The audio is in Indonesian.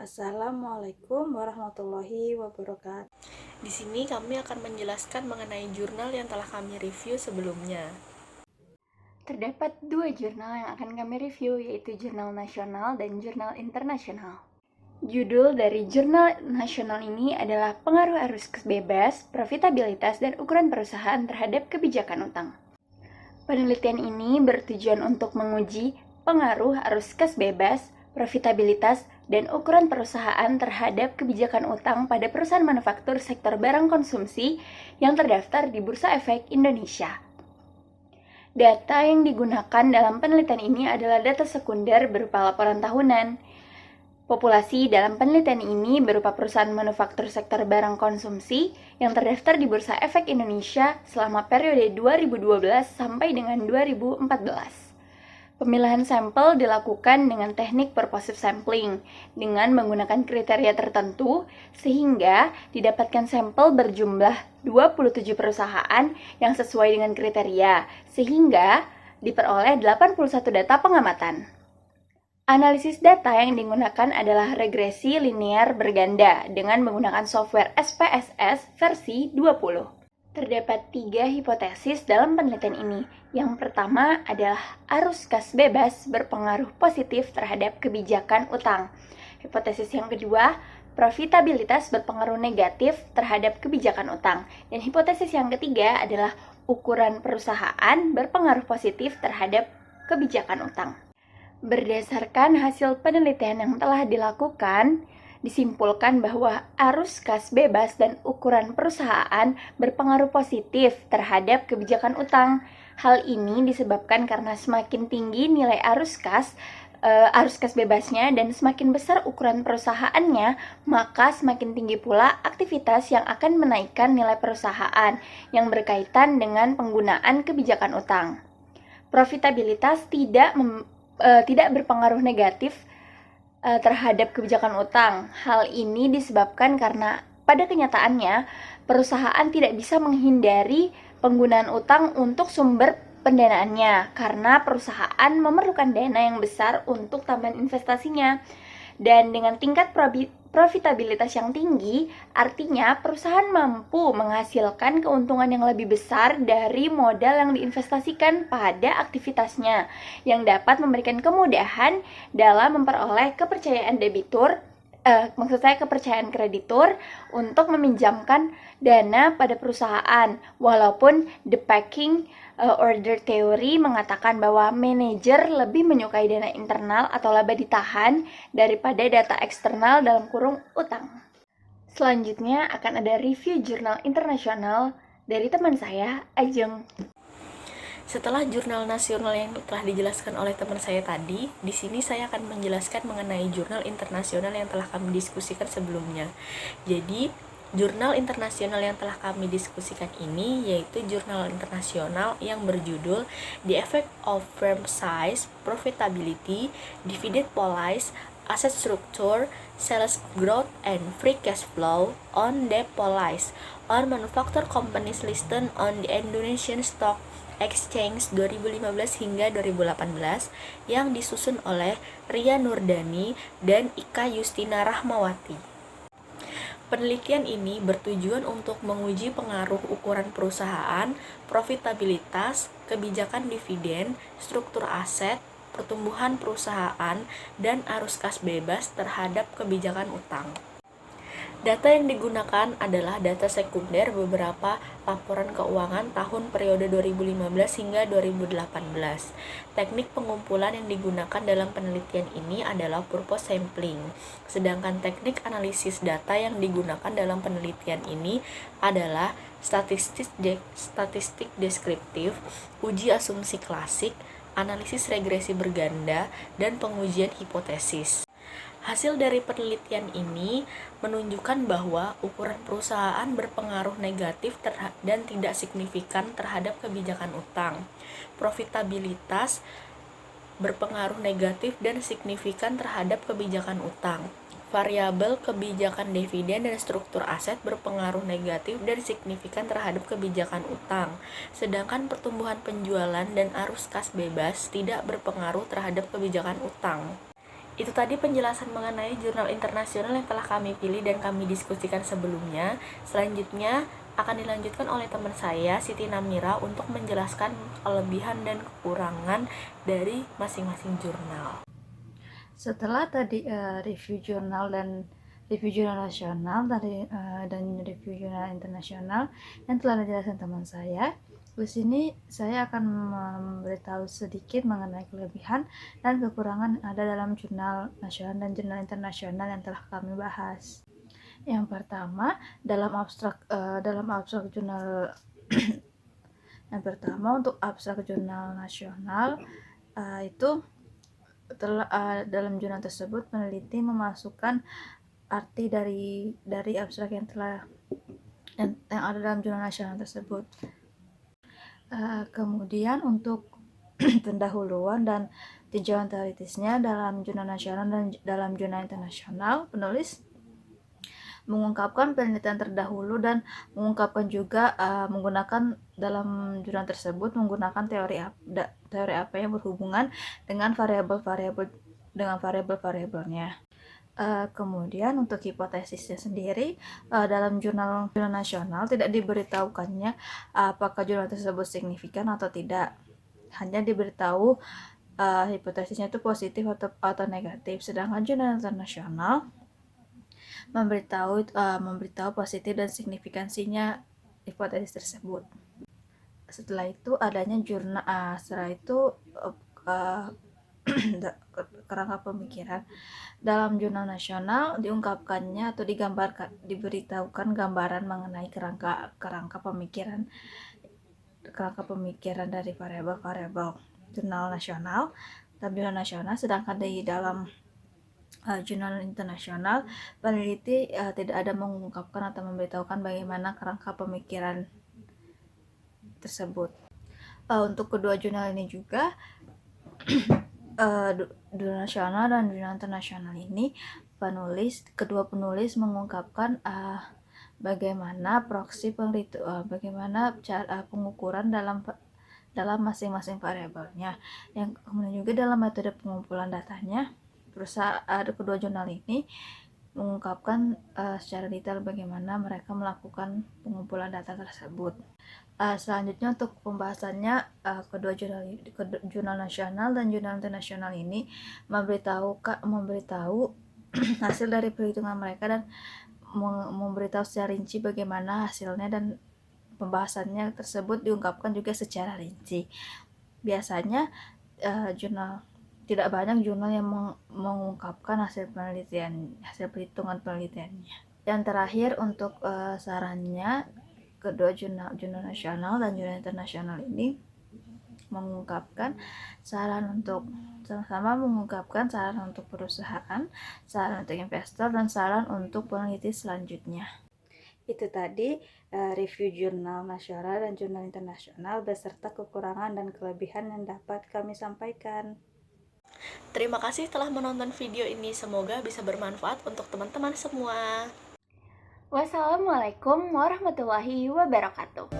Assalamualaikum warahmatullahi wabarakatuh. Di sini kami akan menjelaskan mengenai jurnal yang telah kami review sebelumnya. Terdapat dua jurnal yang akan kami review, yaitu jurnal nasional dan jurnal internasional. Judul dari jurnal nasional ini adalah Pengaruh Arus Kas Bebas, Profitabilitas, dan Ukuran Perusahaan terhadap Kebijakan Utang. Penelitian ini bertujuan untuk menguji pengaruh arus kas bebas, profitabilitas, dan ukuran perusahaan terhadap kebijakan utang pada perusahaan manufaktur sektor barang konsumsi yang terdaftar di Bursa Efek Indonesia. Data yang digunakan dalam penelitian ini adalah data sekunder berupa laporan tahunan. Populasi dalam penelitian ini berupa perusahaan manufaktur sektor barang konsumsi yang terdaftar di Bursa Efek Indonesia selama periode 2012 sampai dengan 2014. Pemilahan sampel dilakukan dengan teknik purposive sampling dengan menggunakan kriteria tertentu sehingga didapatkan sampel berjumlah 27 perusahaan yang sesuai dengan kriteria sehingga diperoleh 81 data pengamatan. Analisis data yang digunakan adalah regresi linear berganda dengan menggunakan software SPSS versi 20. Terdapat 3 hipotesis dalam penelitian ini. Yang pertama adalah arus kas bebas berpengaruh positif terhadap kebijakan utang. Hipotesis yang kedua, profitabilitas berpengaruh negatif terhadap kebijakan utang. Dan hipotesis yang ketiga adalah ukuran perusahaan berpengaruh positif terhadap kebijakan utang. Berdasarkan hasil penelitian yang telah dilakukan, disimpulkan bahwa arus kas bebas dan ukuran perusahaan berpengaruh positif terhadap kebijakan utang. Hal ini disebabkan karena semakin tinggi nilai arus kas bebasnya dan semakin besar ukuran perusahaannya, maka semakin tinggi pula aktivitas yang akan menaikkan nilai perusahaan yang berkaitan dengan penggunaan kebijakan utang. Profitabilitas tidak berpengaruh negatif terhadap kebijakan utang. Hal ini disebabkan karena pada kenyataannya perusahaan tidak bisa menghindari penggunaan utang untuk sumber pendanaannya karena perusahaan memerlukan dana yang besar untuk tambahan investasinya. Dan dengan tingkat profitabilitas yang tinggi, artinya perusahaan mampu menghasilkan keuntungan yang lebih besar dari modal yang diinvestasikan pada aktivitasnya, yang dapat memberikan kemudahan dalam memperoleh kepercayaan kepercayaan kreditur untuk meminjamkan dana pada perusahaan. Walaupun the packing order theory mengatakan bahwa manajer lebih menyukai dana internal atau laba ditahan daripada data eksternal dalam kurung utang. Selanjutnya akan ada review jurnal internasional dari teman saya, Ajeng. Setelah jurnal nasional yang telah dijelaskan oleh teman saya tadi, di sini saya akan menjelaskan mengenai jurnal internasional yang telah kami diskusikan sebelumnya. Jadi, jurnal internasional yang telah kami diskusikan ini yaitu jurnal internasional yang berjudul The Effect of Firm Size, Profitability, Dividend Policy, Asset Structure, Sales Growth, and Free Cash Flow on Debt Policy on Manufacturer Companies listed on the Indonesian Stock Exchange 2015 hingga 2018 yang disusun oleh Ria Nurdani dan Ika Yustina Rahmawati. Penelitian ini bertujuan untuk menguji pengaruh ukuran perusahaan, profitabilitas, kebijakan dividen, struktur aset, pertumbuhan perusahaan, dan arus kas bebas terhadap kebijakan utang. Data yang digunakan adalah data sekunder beberapa laporan keuangan tahun periode 2015 hingga 2018. Teknik pengumpulan yang digunakan dalam penelitian ini adalah purpose sampling. Sedangkan teknik analisis data yang digunakan dalam penelitian ini adalah statistik deskriptif, uji asumsi klasik, analisis regresi berganda, dan pengujian hipotesis. Hasil dari penelitian ini menunjukkan bahwa ukuran perusahaan berpengaruh negatif dan tidak signifikan terhadap kebijakan utang. Profitabilitas berpengaruh negatif dan signifikan terhadap kebijakan utang. Variabel kebijakan dividen dan struktur aset berpengaruh negatif dan signifikan terhadap kebijakan utang. Sedangkan pertumbuhan penjualan dan arus kas bebas tidak berpengaruh terhadap kebijakan utang. Itu tadi penjelasan mengenai jurnal internasional yang telah kami pilih dan kami diskusikan sebelumnya. Selanjutnya akan dilanjutkan oleh teman saya, Siti Namira, untuk menjelaskan kelebihan dan kekurangan dari masing-masing jurnal. Setelah tadi review jurnal nasional dan review jurnal internasional yang telah dijelaskan teman saya, di sini saya akan memberitahu sedikit mengenai kelebihan dan kekurangan yang ada dalam jurnal nasional dan jurnal internasional yang telah kami bahas. Yang pertama, dalam abstrak jurnal yang pertama untuk abstrak jurnal nasional itu dalam jurnal tersebut peneliti memasukkan arti dari abstrak yang ada dalam jurnal nasional tersebut. Kemudian untuk pendahuluan dan tinjauan teoritisnya dalam jurnal nasional dan dalam jurnal internasional, penulis mengungkapkan penelitian terdahulu dan mengungkapkan juga menggunakan dalam jurnal tersebut menggunakan teori apa yang berhubungan dengan variabel-variabelnya. Kemudian untuk hipotesisnya sendiri, dalam jurnal nasional tidak diberitahukannya apakah jurnal tersebut signifikan atau tidak. Hanya diberitahu hipotesisnya itu positif atau negatif. Sedangkan jurnal internasional memberitahu positif dan signifikansinya hipotesis tersebut. Setelah itu adanya kerangka pemikiran. Dalam jurnal nasional diungkapkannya atau diberitahukan gambaran mengenai kerangka pemikiran dari variabel-variabel jurnal nasional sedangkan di dalam jurnal internasional peneliti tidak ada mengungkapkan atau memberitahukan bagaimana kerangka pemikiran tersebut. Untuk kedua jurnal ini juga jurnal nasional dan jurnal internasional ini kedua penulis mengungkapkan bagaimana bagaimana cara pengukuran dalam masing-masing variabelnya. Yang kemudian juga dalam metode pengumpulan datanya, kedua jurnal ini mengungkapkan secara detail bagaimana mereka melakukan pengumpulan data tersebut. Selanjutnya untuk pembahasannya, kedua jurnal nasional dan jurnal internasional ini memberitahu hasil dari perhitungan mereka dan memberitahu secara rinci bagaimana hasilnya, dan pembahasannya tersebut diungkapkan juga secara rinci. Biasanya tidak banyak jurnal yang mengungkapkan hasil perhitungan penelitiannya. Yang terakhir untuk sarannya, kedua jurnal nasional dan jurnal internasional ini sama-sama mengungkapkan saran untuk perusahaan, saran untuk investor, dan saran untuk peneliti selanjutnya. Itu tadi review jurnal nasional dan jurnal internasional beserta kekurangan dan kelebihan yang dapat kami sampaikan. Terima kasih telah menonton video ini, semoga bisa bermanfaat untuk teman-teman semua. Wassalamualaikum warahmatullahi wabarakatuh.